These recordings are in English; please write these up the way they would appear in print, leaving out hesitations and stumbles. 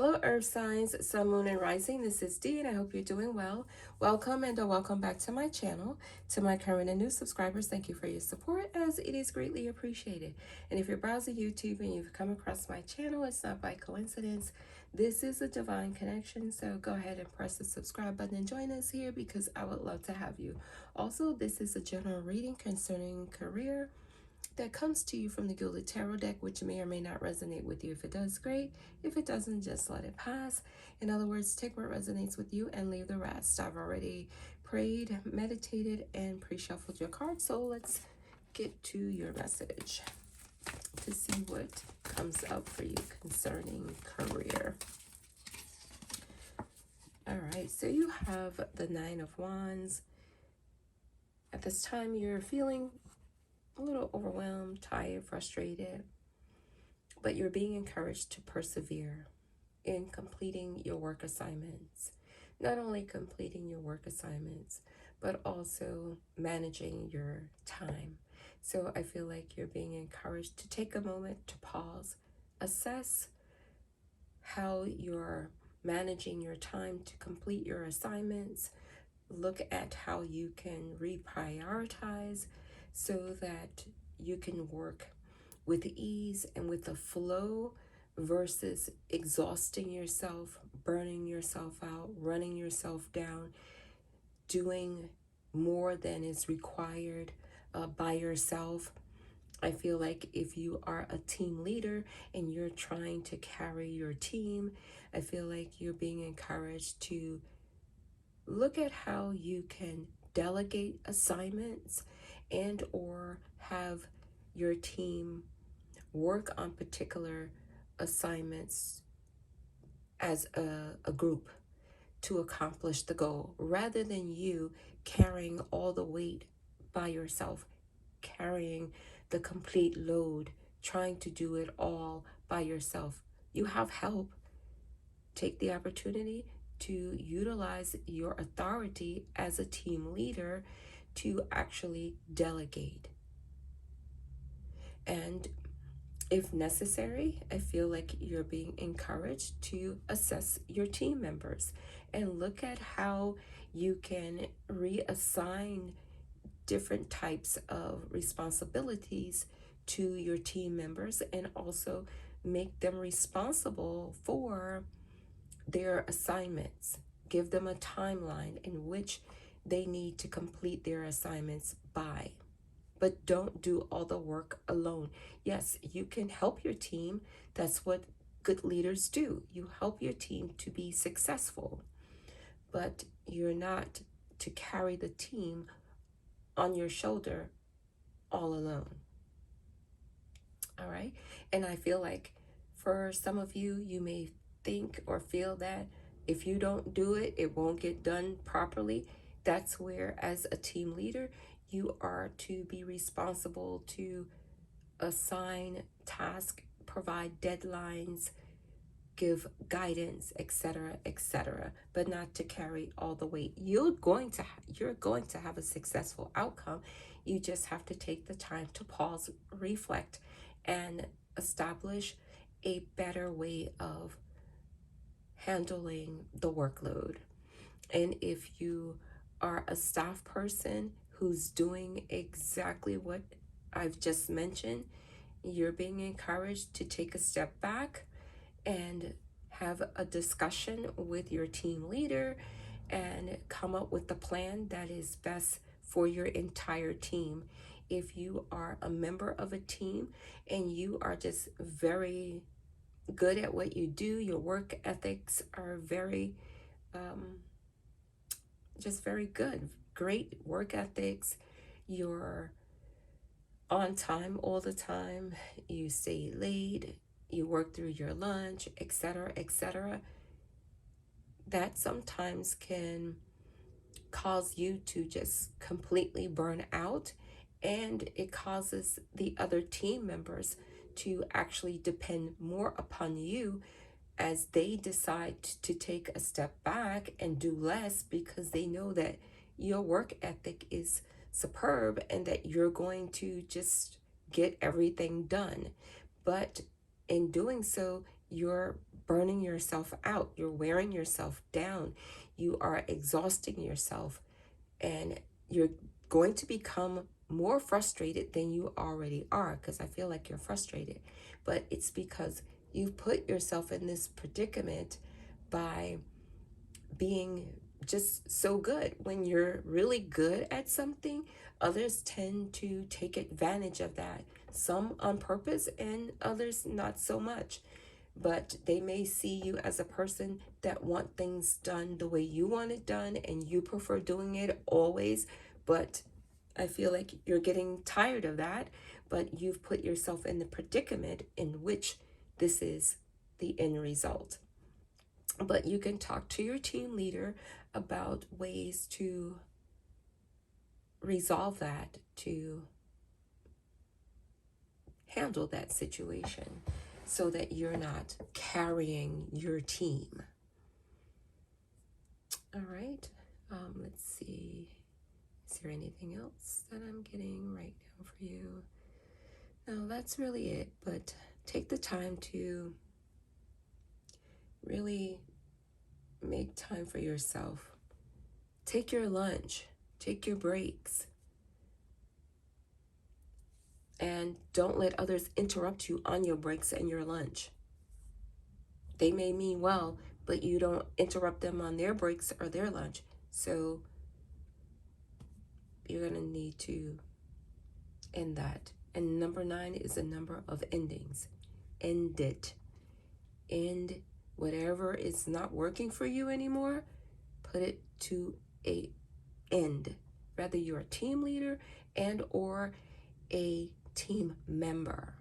Hello, Earth signs, Sun, Moon, and Rising. This is Dee, and I hope you're doing well. Welcome and welcome back to my channel. To my current and new subscribers, thank you for your support, as it is greatly appreciated. And if you're browsing YouTube and you've come across my channel, it's not by coincidence. This is a divine connection, so go ahead and press the subscribe button and join us here because I would love to have you. Also, this is a general reading concerning career that comes to you from the Gilded Tarot deck, which may or may not resonate with you. If it does, great. If it doesn't, just let it pass. In other words, take what resonates with you and leave the rest. I've already prayed, meditated, and pre-shuffled your cards, so let's get to your message to see what comes up for you concerning career. All right, so you have the Nine of Wands. At this time, you're feeling a little overwhelmed, tired, frustrated, but you're being encouraged to persevere in completing your work assignments. Not only completing your work assignments, but also managing your time. So I feel like you're being encouraged to take a moment to pause, assess how you're managing your time to complete your assignments, look at how you can reprioritize so that you can work with ease and with the flow versus exhausting yourself, burning yourself out, running yourself down, doing more than is required by yourself. I feel like if you are a team leader and you're trying to carry your team, I feel like you're being encouraged to look at how you can delegate assignments and or have your team work on particular assignments as a group to accomplish the goal, rather than you carrying all the weight by yourself, carrying the complete load, trying to do it all by yourself. You have help. Take the opportunity to utilize your authority as a team leader to actually delegate. And if necessary, I feel like you're being encouraged to assess your team members and look at how you can reassign different types of responsibilities to your team members and also make them responsible for their assignments. Give them a timeline in which they need to complete their assignments by. But don't do all the work alone. Yes, you can help your team. That's what good leaders do. You help your team to be successful, but you're not to carry the team on your shoulder all alone. All right. And I feel like for some of you, you may think or feel that if you don't do it, it won't get done properly. That's where, as a team leader, you are to be responsible to assign tasks, provide deadlines, give guidance, etc., but not to carry all the weight. You're going to have a successful outcome. You just have to take the time to pause, reflect, and establish a better way of handling the workload. And if you are a staff person who's doing exactly what I've just mentioned, you're being encouraged to take a step back and have a discussion with your team leader and come up with the plan that is best for your entire team. If you are a member of a team and you are just very good at what you do, your work ethics are just very good, great work ethics, you're on time all the time, you stay late, you work through your lunch, etc., that sometimes can cause you to just completely burn out, and it causes the other team members to actually depend more upon you as they decide to take a step back and do less because they know that your work ethic is superb and that you're going to just get everything done. But in doing so, you're burning yourself out. You're wearing yourself down. You are exhausting yourself, and you're going to become more frustrated than you already are, because I feel like you're frustrated. But it's because you've put yourself in this predicament by being just so good. When you're really good at something, others tend to take advantage of that, some on purpose and others not so much. But they may see you as a person that want things done the way you want it done, and you prefer doing it always. But I feel like you're getting tired of that, but you've put yourself in the predicament in which this is the end result. But you can talk to your team leader about ways to resolve that, to handle that situation, so that you're not carrying your team. All right. Let's see. Is there anything else that I'm getting right now for you? No, that's really it. But take the time to really make time for yourself. Take your lunch, take your breaks, and don't let others interrupt you on your breaks and your lunch. They may mean well, but you don't interrupt them on their breaks or their lunch. So you're going to need to end that. And number 9 is a number of endings. End it. End whatever is not working for you anymore. Put it to a end. Whether you're a team leader and or a team member.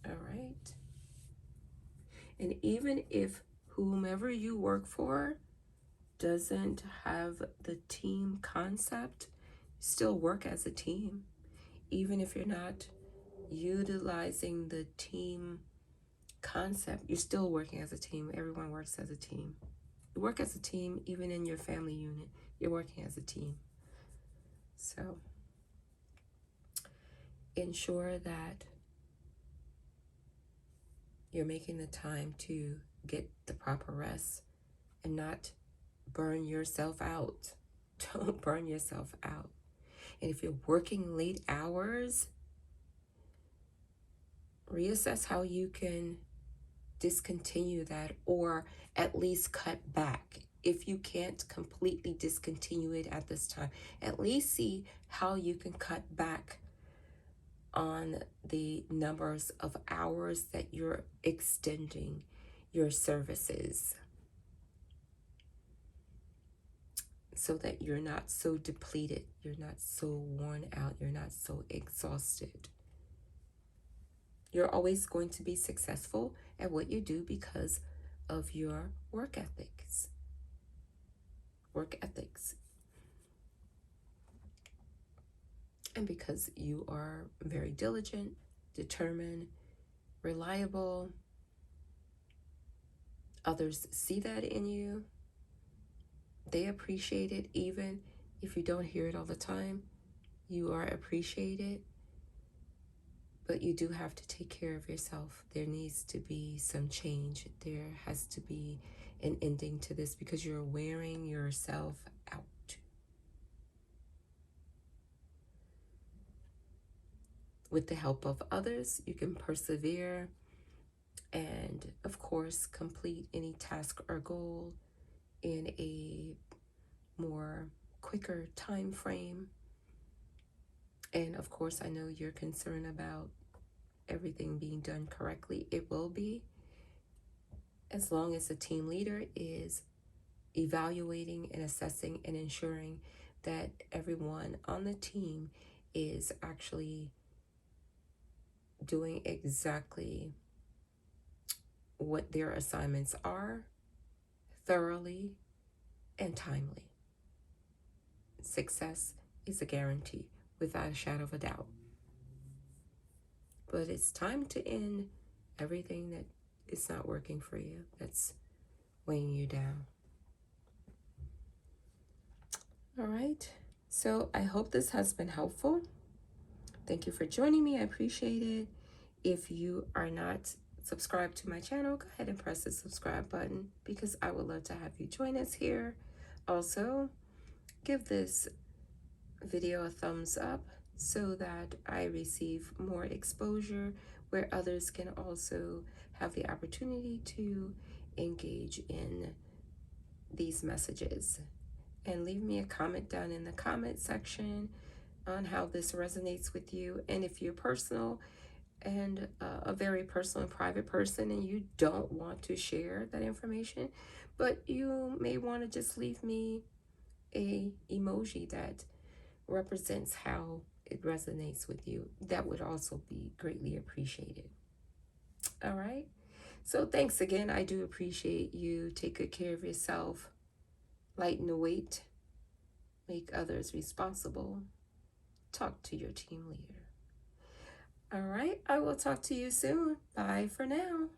All right. And even if whomever you work for doesn't have the team concept, still work as a team. Even if you're not utilizing the team concept, you're still working as a team. Everyone works as a team. You work as a team, even in your family unit, you're working as a team. So ensure that you're making the time to get the proper rest and not burn yourself out. Don't burn yourself out. And if you're working late hours, reassess how you can discontinue that, or at least cut back. If you can't completely discontinue it at this time, at least see how you can cut back on the numbers of hours that you're extending your services, so that you're not so depleted, you're not so worn out, you're not so exhausted. You're always going to be successful at what you do because of your work ethics. Work ethics. And because you are very diligent, determined, reliable, others see that in you. They appreciate it, even if you don't hear it all the time. You are appreciated, but you do have to take care of yourself. There needs to be some change. There has to be an ending to this, because you're wearing yourself out. With the help of others, you can persevere and, of course, complete any task or goal in a more quicker time frame. And of course, I know you're concerned about everything being done correctly. It will be, as long as the team leader is evaluating and assessing and ensuring that everyone on the team is actually doing exactly what their assignments are, thoroughly and timely. Success is a guarantee, without a shadow of a doubt. But it's time to end everything that is not working for you, that's weighing you down. All right. So I hope this has been helpful. Thank you for joining me. I appreciate it. If you are not subscribe to my channel, go ahead and press the subscribe button because I would love to have you join us here. Also, give this video a thumbs up so that I receive more exposure where others can also have the opportunity to engage in these messages. And leave me a comment down in the comment section on how this resonates with you. And if you're personal and a very personal and private person and you don't want to share that information, but you may want to just leave me a emoji that represents how it resonates with you, that would also be greatly appreciated. All right. So thanks again. I do appreciate you. Take good care of yourself. Lighten the weight. Make others responsible. Talk to your team leader. All right. I will talk to you soon. Bye for now.